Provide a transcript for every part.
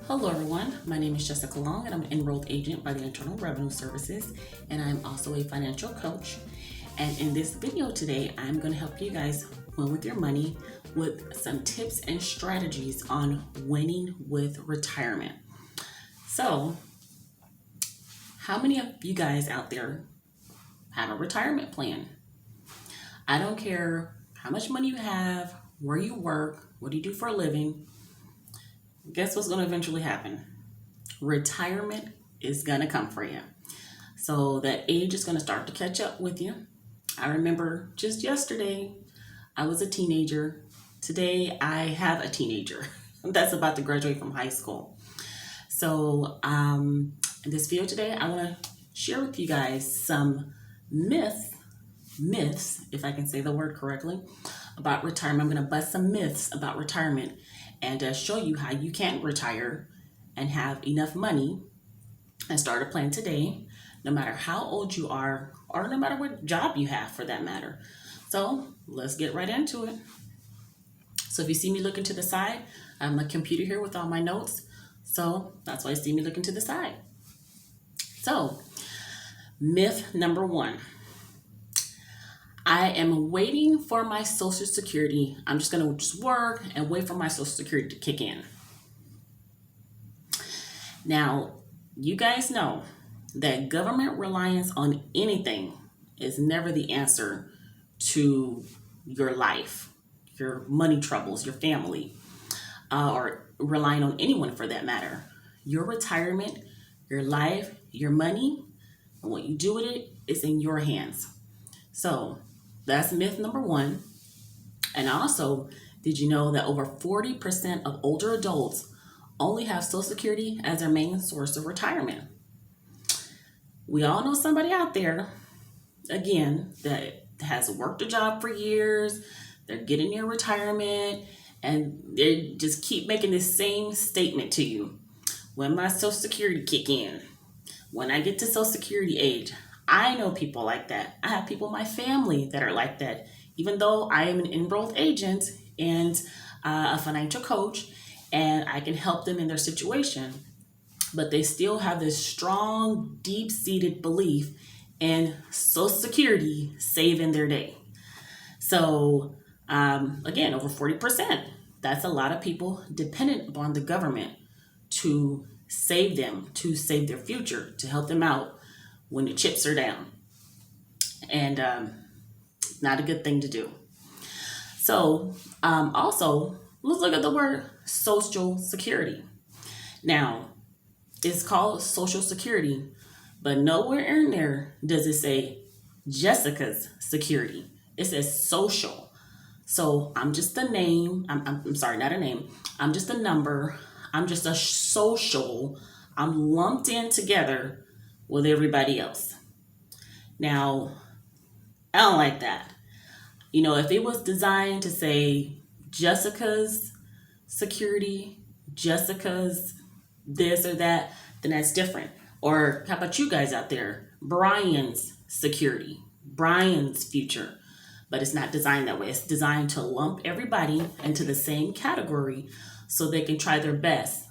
Hello everyone, my name is Jessica Long and I'm an enrolled agent by the Internal Revenue Services, and I'm also a financial coach. And in this video today, I'm going to help you guys win with your money with some tips and strategies on winning with retirement. So, how many of you guys out there have a retirement plan? I don't care how much money you have, where you work, what do you do for a living. Guess what's going to eventually happen? Retirement is going to come for you. So that age is going to start to catch up with you. I remember just yesterday, I was a teenager. Today, I have a teenager that's about to graduate from high school. So in this video today, I want to share with you guys some myths, if I can say the word correctly, about retirement. I'm going to bust some myths about retirement and show you how you can retire and have enough money and start a plan today, no matter how old you are or no matter what job you have for that matter. So let's get right into it. So if you see me looking to the side, I have my computer here with all my notes. So that's why you see me looking to the side. So myth number one. I am waiting for my Social Security. I'm just going to work and wait for my Social Security to kick in. Now, you guys know that government reliance on anything is never the answer to your life, your money troubles, your family, or relying on anyone for that matter. Your retirement, your life, your money, and what you do with it is in your hands. So that's myth number one. And also, did you know that over 40% of older adults only have Social Security as their main source of retirement? We all know somebody out there, again, that has worked a job for years, they're getting near retirement, and they just keep making this same statement to you. When my Social Security kick in, when I get to Social Security age. I know people like that. I have people in my family that are like that. Even though I am an enrolled agent and a financial coach, and I can help them in their situation, but they still have this strong, deep-seated belief in Social Security saving their day. So again, over 40%. That's a lot of people dependent upon the government to save them, to save their future, to help them out when the chips are down. And not a good thing to do. So also, let's look at the word Social Security. Now, it's called Social Security, but nowhere in there does it say Jessica's Security. It says social. So I'm just a name. I'm sorry, not a name. I'm just a number. I'm just a social. I'm lumped in together with everybody else. Now, I don't like that. You know, if it was designed to say Jessica's Security, Jessica's this or that, then that's different. Or how about you guys out there? Brian's Security, Brian's future. But it's not designed that way. It's designed to lump everybody into the same category so they can try their best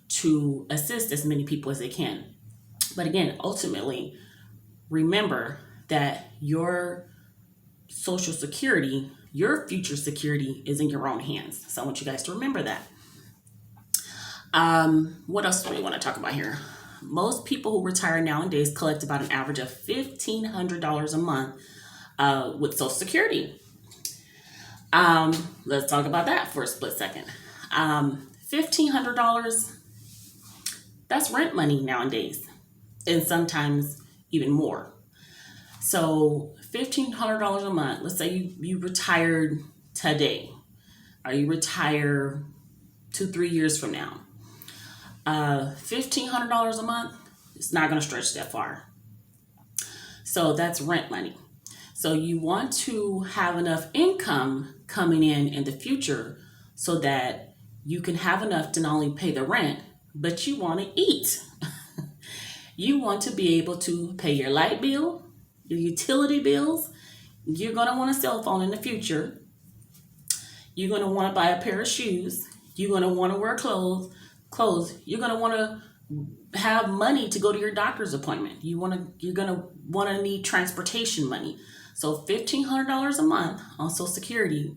to assist as many people as they can. But again, ultimately, remember that your Social Security, your future security is in your own hands. So I want you guys to remember that. What else do we want to talk about here? Most people who retire nowadays collect about an average of $1,500 a month with Social Security. Let's talk about that for a split second. $1,500, that's rent money nowadays, and sometimes even more. So $1,500 a month, let's say you retired today, or you retire 2-3 years from now. $1,500 a month, it's not going to stretch that far. So that's rent money. So you want to have enough income coming in the future so that you can have enough to not only pay the rent, but you want to eat. You want to be able to pay your light bill, your utility bills, You're going to want a cell phone in the future. You're going to want to buy a pair of shoes. You're going to want to wear clothes. You're going to want to have money to go to your doctor's appointment. You're going to want to need transportation money. So $1,500 a month on Social Security,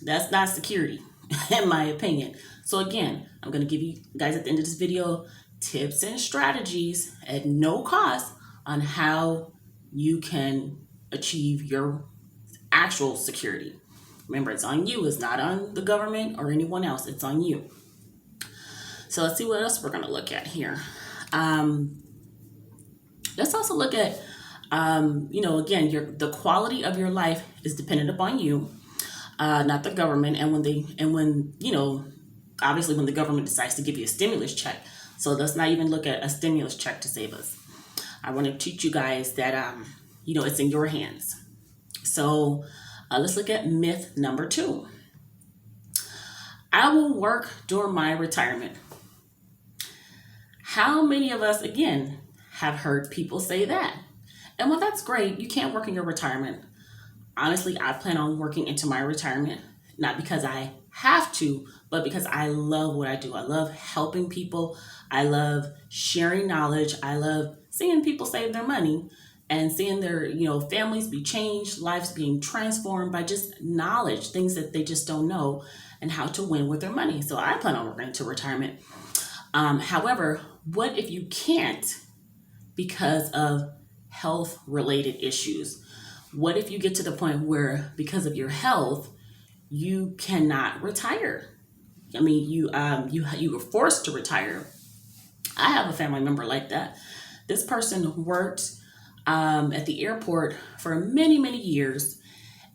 that's not security, in my opinion. So again, I'm going to give you guys at the end of this video tips and strategies at no cost on how you can achieve your actual security. Remember, it's on you. It's not on the government or anyone else. It's on you. So let's see what else we're going to look at here. Let's also look at, again, the quality of your life is dependent upon you, not the government. And obviously when the government decides to give you a stimulus check. So let's not even look at a stimulus check to save us. I want to teach you guys that, it's in your hands. So let's look at myth number 2. I will work during my retirement. How many of us, again, have heard people say that? And well, that's great. You can't work in your retirement. Honestly, I plan on working into my retirement, not because I have to, but because I love what I do. I love helping people. I love sharing knowledge. I love seeing people save their money and seeing their, families be changed, lives being transformed by just knowledge, things that they just don't know, and how to win with their money. So I plan on working into retirement. However, what if you can't because of health-related issues? What if you get to the point where, because of your health, you cannot retire? I mean, you were forced to retire. I have a family member like that. This person worked at the airport for many, many years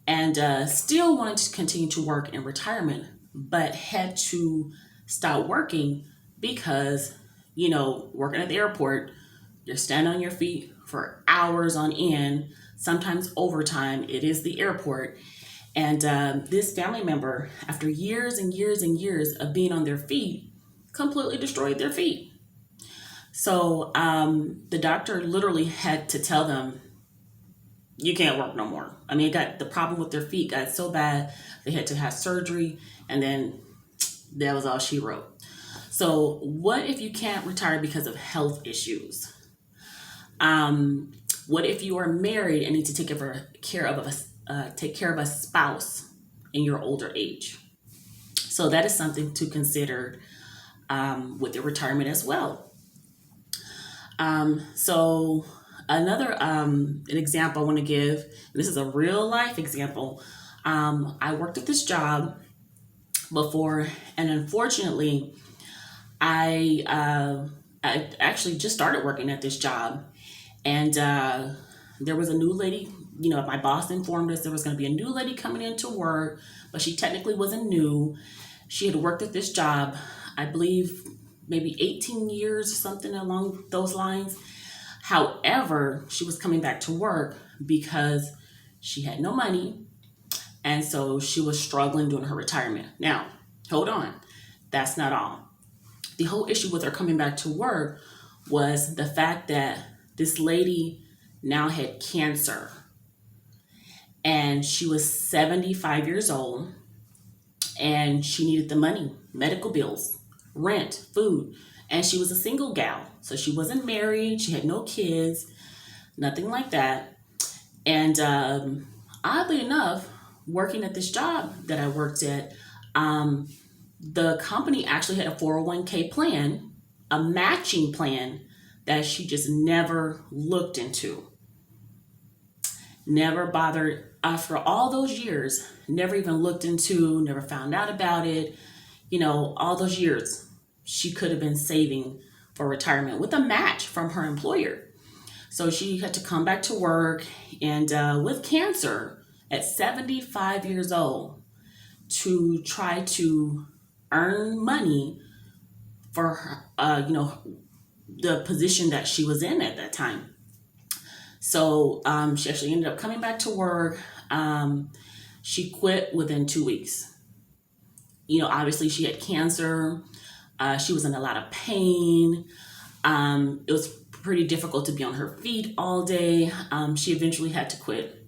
and still wanted to continue to work in retirement, but had to stop working because, working at the airport, you're standing on your feet for hours on end, sometimes overtime. It is the airport. And this family member, after years and years and years of being on their feet, completely destroyed their feet. So the doctor literally had to tell them, you can't work no more. I mean, the problem with their feet got so bad, they had to have surgery, and then that was all she wrote. So what if you can't retire because of health issues? What if you are married and need to take care of a spouse in your older age? So that is something to consider with your retirement as well. So another an example I want to give, this is a real life example. I worked at this job before, and unfortunately, I actually just started working at this job, and there was a new lady. My boss informed us there was going to be a new lady coming into work, but she technically wasn't new. She had worked at this job, I believe, maybe 18 years, something along those lines. However, she was coming back to work because she had no money, and so she was struggling during her retirement. Now, hold on. That's not all. The whole issue with her coming back to work was the fact that this lady now had cancer, and she was 75 years old, and she needed the money, medical bills, rent, food, and she was a single gal. So she wasn't married, she had no kids, nothing like that. And oddly enough, working at this job that I worked at, the company actually had a 401k plan, a matching plan that she just never looked into. Never bothered, after all those years, never even looked into, never found out about it. All those years, she could have been saving for retirement with a match from her employer. So she had to come back to work, and with cancer at 75 years old, to try to earn money for her, the position that she was in at that time. So she actually ended up coming back to work. She quit within 2 weeks. Obviously she had cancer. She was in a lot of pain. It was pretty difficult to be on her feet all day. She eventually had to quit.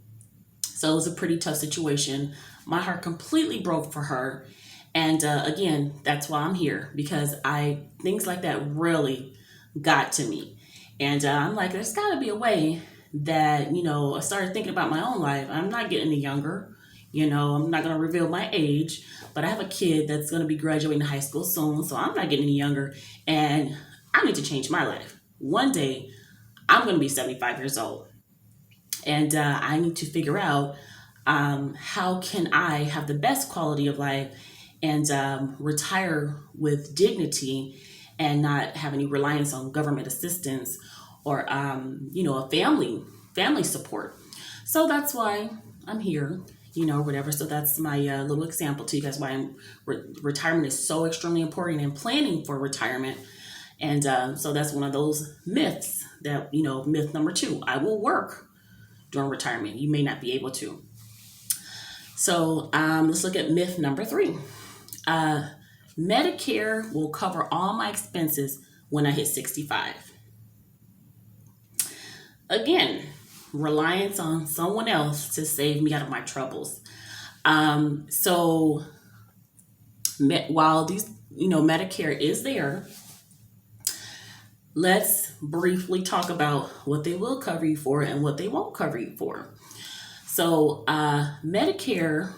So it was a pretty tough situation. My heart completely broke for her. And again, that's why I'm here, because things like that really got to me. And I'm like, there's got to be a way that, I started thinking about my own life. I'm not getting any younger. I'm not going to reveal my age, but I have a kid that's going to be graduating high school soon. So I'm not getting any younger. And I need to change my life. One day, I'm going to be 75 years old. And I need to figure out how can I have the best quality of life and retire with dignity and not have any reliance on government assistance or a family support. So that's why I'm here, whatever. So that's my little example to you guys why retirement is so extremely important, and planning for retirement. And so that's one of those myths that, myth number 2, I will work during retirement. You may not be able to. So let's look at myth number 3. Medicare will cover all my expenses when I hit 65. Again, reliance on someone else to save me out of my troubles. So while these, Medicare is there, let's briefly talk about what they will cover you for and what they won't cover you for. So Medicare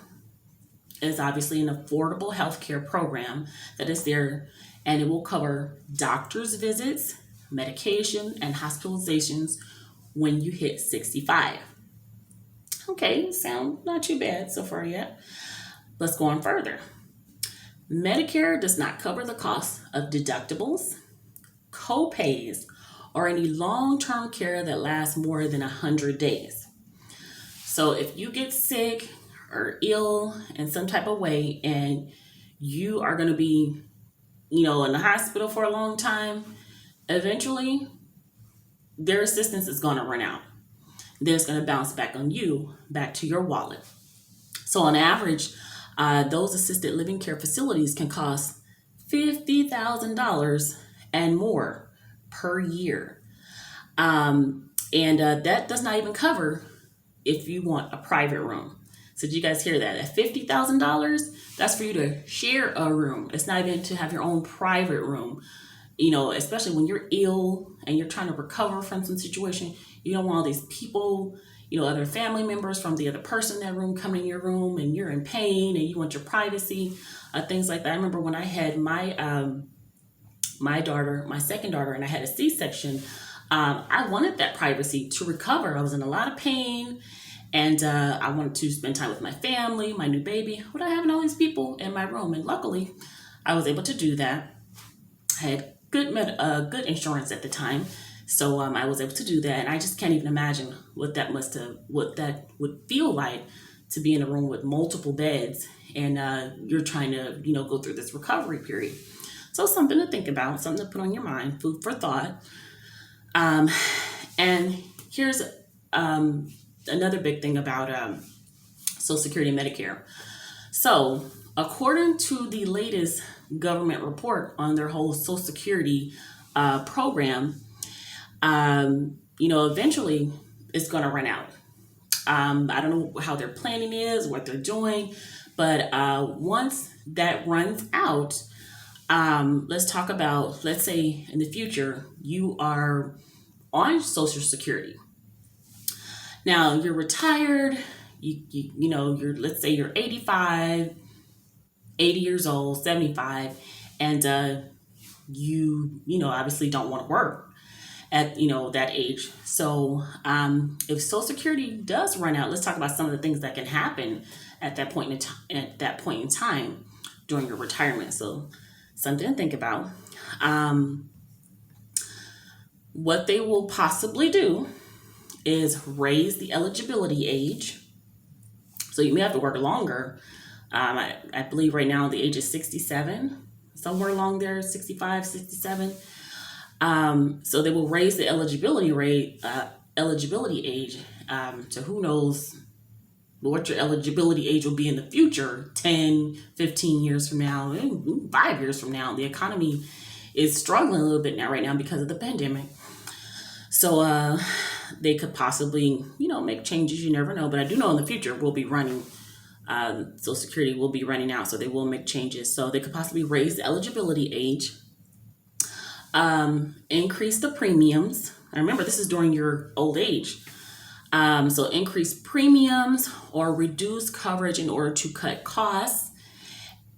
is obviously an affordable healthcare program that is there, and it will cover doctor's visits, medication, and hospitalizations when you hit 65. Okay, sound not too bad so far yet. Let's go on further. Medicare does not cover the cost of deductibles, co-pays, or any long-term care that lasts more than 100 days. So if you get sick or ill in some type of way and you are going to be, in the hospital for a long time, eventually their assistance is going to run out. There's going to bounce back on you, back to your wallet. So on average, those assisted living care facilities can cost $50,000 and more per year. And that does not even cover if you want a private room. So did you guys hear that? At $50,000, that's for you to share a room. It's not even to have your own private room. Especially when you're ill and you're trying to recover from some situation, you don't want all these people, other family members from the other person in that room coming in your room, and you're in pain and you want your privacy, things like that. I remember when I had my daughter, my second daughter, and I had a C-section, I wanted that privacy to recover. I was in a lot of pain, and I wanted to spend time with my family, my new baby, without having all these people in my room. And luckily, I was able to do that. I had good insurance at the time, so I was able to do that. And I just can't even imagine what that would feel like, to be in a room with multiple beds and you're trying to go through this recovery period. So something to think about, something to put on your mind, food for thought. And here's another big thing about Social Security and Medicare. So according to the latest government report on their whole Social Security program, eventually it's going to run out. I don't know how their planning is, what they're doing, but once that runs out, let's talk about, let's say in the future, you are on Social Security. Now you're retired, let's say you're 85, 80 years old, 75, and you obviously don't want to work at that age. So if Social Security does run out, let's talk about some of the things that can happen at that point in time during your retirement. So something to think about. What they will possibly do is raise the eligibility age. So you may have to work longer. I believe right now the age is 67, somewhere along there, 65, 67. So they will raise the eligibility age to who knows what your eligibility age will be in the future, 10, 15 years from now, 5 years from now. The economy is struggling a little bit right now because of the pandemic. So they could possibly, make changes. You never know. But I do know in the future we'll be running, Social Security will be running out, so they will make changes. So they could possibly raise the eligibility age, increase the premiums. I remember this is during your old age. So increase premiums or reduce coverage in order to cut costs.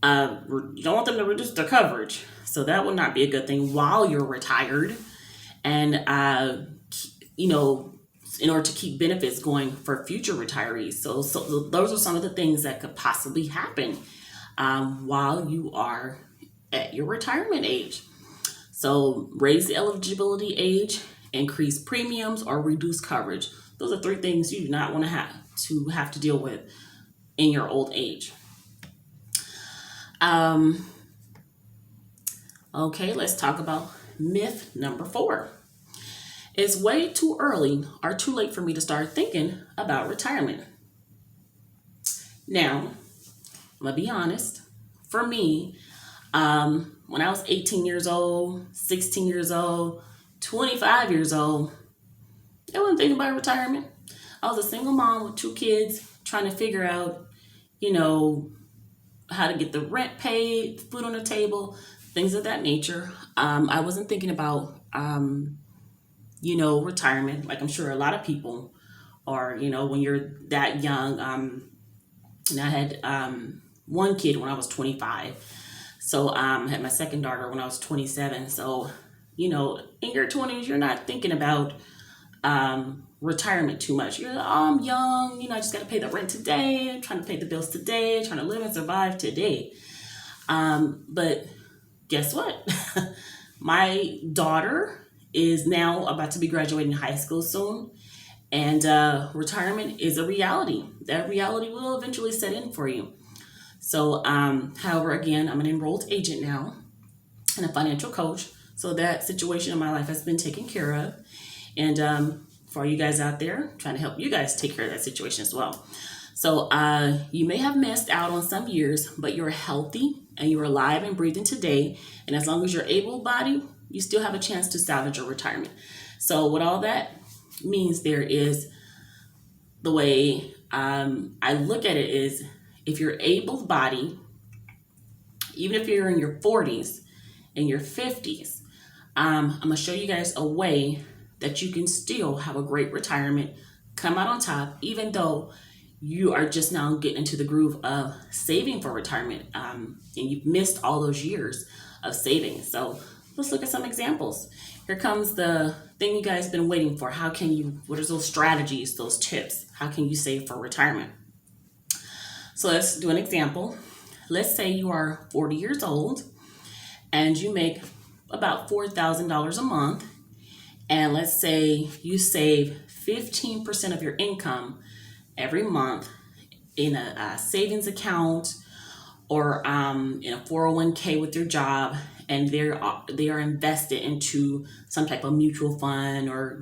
You don't want them to reduce their coverage. So that would not be a good thing while you're retired. And, in order to keep benefits going for future retirees. So those are some of the things that could possibly happen while you are at your retirement age. So raise the eligibility age, increase premiums, or reduce coverage. Those are three things you do not want to have to deal with in your old age. Okay, let's talk about myth number 4. It's way too early or too late for me to start thinking about retirement. Now, I'm going to be honest. For me, when I was 18 years old, 16 years old, 25 years old, I wasn't thinking about retirement. I was a single mom with 2 kids trying to figure out, how to get the rent paid, food on the table, things of that nature. I wasn't thinking about, retirement, like I'm sure a lot of people are, when you're that young. And I had 1 kid when I was 25. So I had my second daughter when I was 27. So, in your 20s, you're not thinking about retirement too much. You're like, oh, I'm young, I just got to pay the rent today, I'm trying to pay the bills today, trying to live and survive today. But guess what? My daughter is now about to be graduating high school soon, and retirement is a reality. That reality will eventually set in for you. So, however, again, I'm an enrolled agent now and a financial coach. So that situation in my life has been taken care of. And for you guys out there, trying to help you guys take care of that situation as well. So you may have missed out on some years, but you're healthy and you're alive and breathing today. And as long as you're able-bodied, you still have a chance to salvage your retirement. So what all that means there is, the way I look at it is, if you're able-bodied, even if you're in your 40s and your 50s, I'm going to show you guys a way that you can still have a great retirement, come out on top, even though you are just now getting into the groove of saving for retirement, and you've missed all those years of saving. So let's look at some examples. Here comes the thing you guys been waiting for. What are those strategies, those tips? How can you save for retirement? So let's do an example. Let's say you are 40 years old and you make about $4,000 a month. And let's say you save 15% of your income every month in a savings account or in a 401k with your job, and they are invested into some type of mutual fund or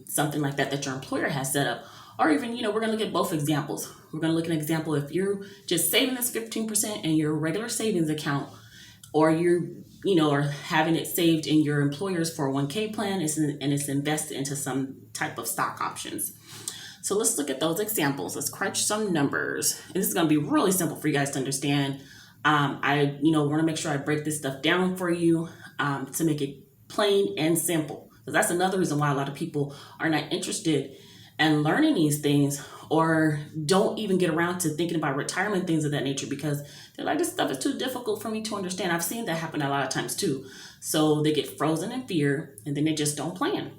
something like that your employer has set up. Or even, we're going to look at both examples. We're going to look at an example if you're just saving this 15% in your regular savings account, or or having it saved in your employer's 401k plan, and it's invested into some type of stock options. So let's look at those examples. Let's crunch some numbers. And this is going to be really simple for you guys to understand. I want to make sure I break this stuff down for you to make it plain and simple. Because that's another reason why a lot of people are not interested in learning these things, or don't even get around to thinking about retirement, things of that nature, because they're like, this stuff is too difficult for me to understand. I've seen that happen a lot of times too. So they get frozen in fear and then they just don't plan.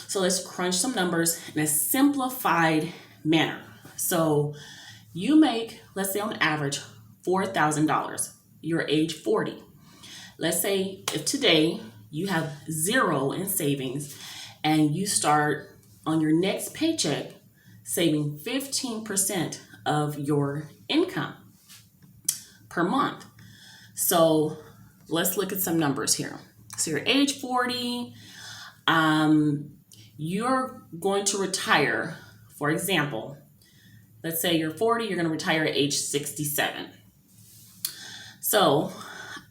So let's crunch some numbers in a simplified manner. So you make, let's say on average, $4,000. You're age 40. Let's say if today you have 0 in savings and you start on your next paycheck saving 15% of your income per month. So let's look at some numbers here. So you're age 40, you're going to retire, for example, let's say you're 40, you're going to retire at age 67. So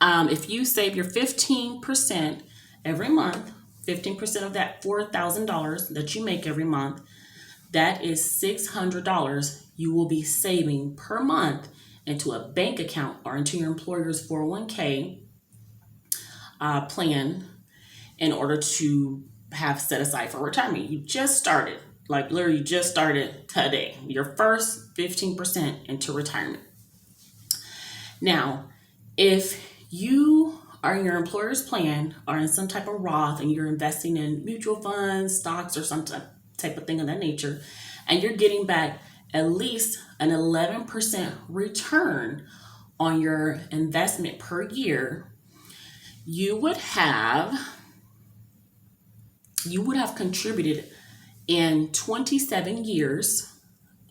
if you save your 15% every month 15% of that $4,000 that you make every month, that is $600 you will be saving per month into a bank account or into your employer's 401k plan in order to have set aside for retirement. You just started, like literally you just started today, your first 15% into retirement. Now, if you are in your employer's plan or in some type of Roth and you're investing in mutual funds, stocks, or some type of thing of that nature, and you're getting back at least an 11% return on your investment per year, you would have contributed in 27 years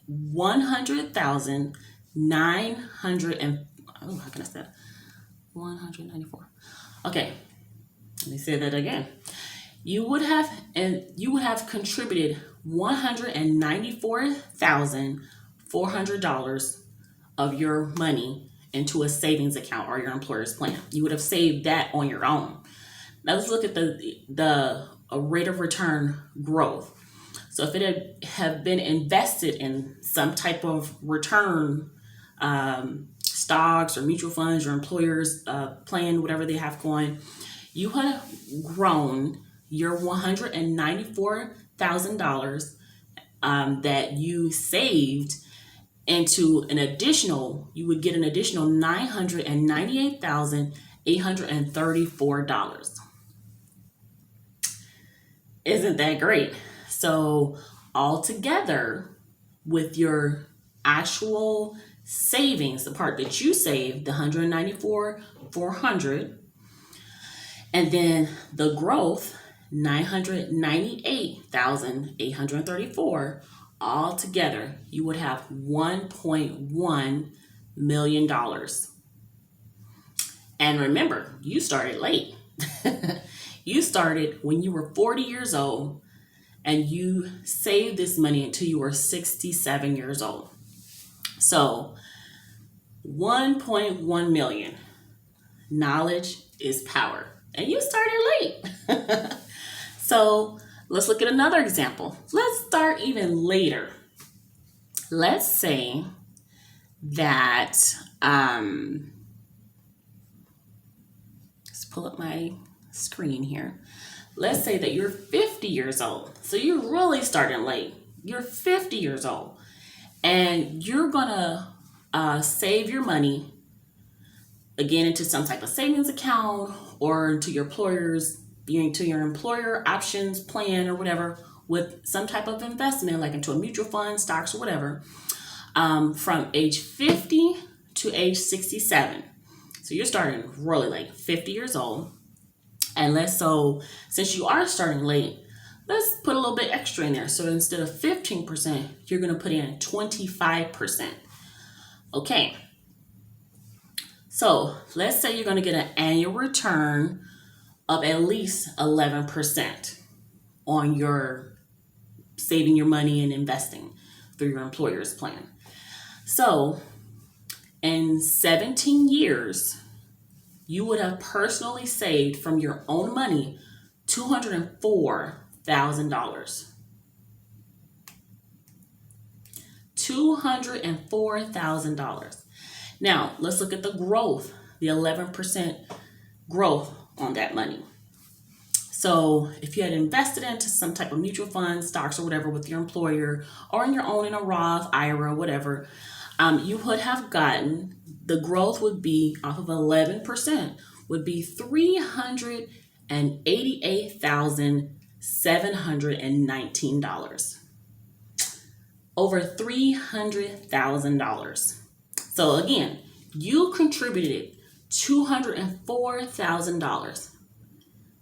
100,900 and how can I say that? 194. Okay, let me say that again. You would have contributed $194,400 of your money into a savings account or your employer's plan. You would have saved that on your own. Now let's look at the rate of return growth. So if it had been invested in some type of return, stocks or mutual funds, your employer's plan, whatever they have going, you have grown your $194,000 that you saved into you would get an additional $998,834. Isn't that great? So altogether, with your actual savings, the part that you saved, the $194,400, and then the growth, $998,834, all together, you would have $1.1 million. And remember, you started late. You started when you were 40 years old, and you saved this money until you were 67 years old. So 1.1 million. Knowledge is power. And you started late. So let's look at another example. Let's start even later. Let's say that, let's pull up my screen here. Let's say that you're 50 years old. So you're really starting late. You're 50 years old. And you're going to save your money, again, into some type of savings account or into your employer options plan or whatever, with some type of investment, like into a mutual fund, stocks, or whatever, from age 50 to age 67. So you're starting really late, 50 years old. And since you are starting late, let's put a little bit extra in there. So instead of 15%, you're going to put in 25%. Okay. So let's say you're going to get an annual return of at least 11% on your saving your money and investing through your employer's plan. So in 17 years, you would have personally saved from your own money $204,000. $204,000. Now, let's look at the growth, the 11% growth on that money. So if you had invested into some type of mutual fund, stocks, or whatever with your employer, or on your own in a Roth, IRA, whatever, you would have gotten, the growth would be off of 11%, would be $388,719. Over $300,000. So again, you contributed $204,000.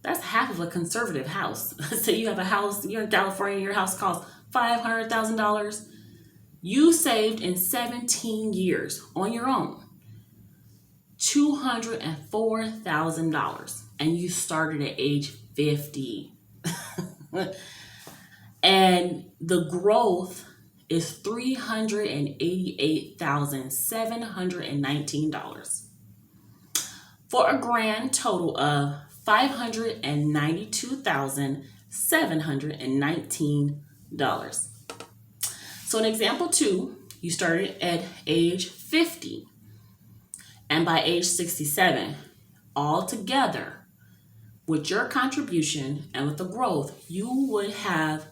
That's half of a conservative house. So you have a house, you're in California, your house costs $500,000. You saved in 17 years on your own $204,000, and you started at age 50. And the growth is $388,719 for a grand total of $592,719. So in example 2, you started at age 50, and by age 67, all together, with your contribution and with the growth, you would have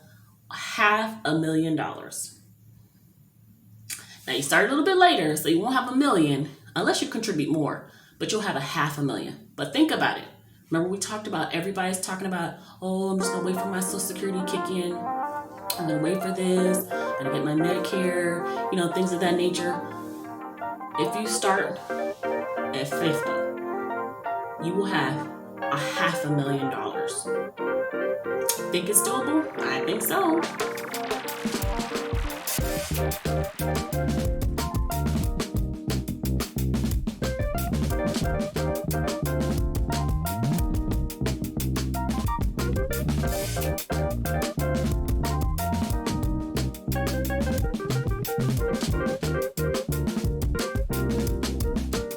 $500,000. Now you started a little bit later, so you won't have $1 million unless you contribute more, but you'll have $500,000. But think about it. Remember we talked about, everybody's talking about, oh, I'm just gonna wait for my Social Security to kick in. I'm gonna wait for this. I'm gonna get my Medicare, things of that nature. If you start at 50, you will have $500,000. Think it's doable? I think so.